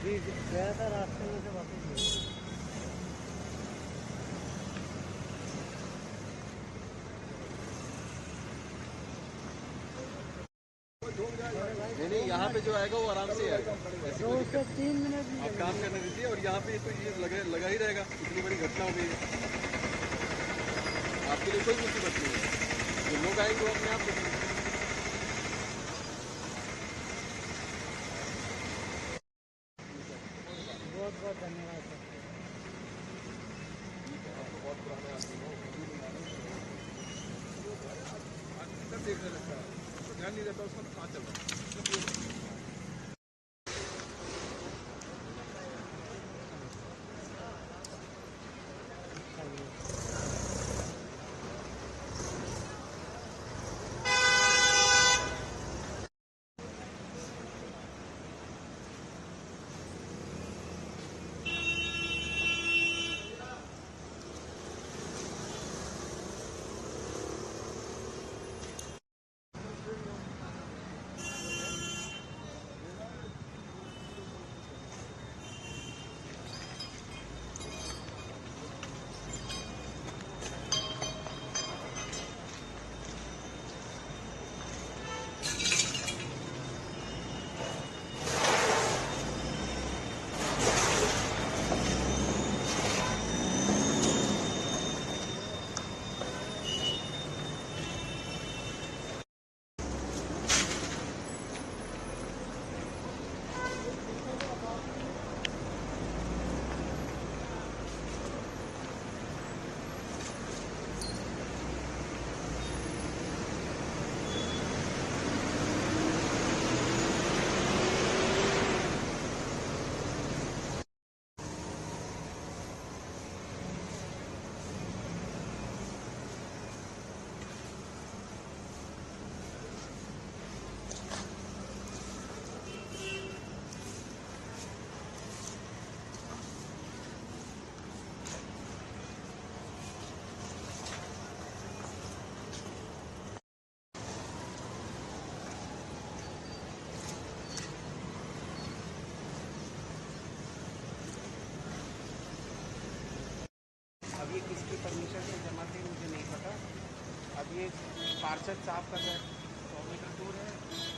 अभी गया था रास्ते में से वापस गया। नहीं, यहाँ पे जो आएगा वो आराम से आएगा। 2 से 3 मिनट आप काम करने दीजिए। और यहाँ पे तो ये लगा ही रहेगा। इतनी बड़ी घटना हो गई है, आपके लिए कोई मुसीबत नहीं है। जो लोग आएंगे वो अपने आप देखेंगे। बहुत बहुत धन्यवाद सर। बहुत पुराने देखने लगता है, ध्यान नहीं रहता उसका, कहाँ चल रहा है। अब ये किसकी परमिशन से जमा थे मुझे नहीं पता। अब ये पार्षद साफ कर रहा है, 100 मीटर दूर है।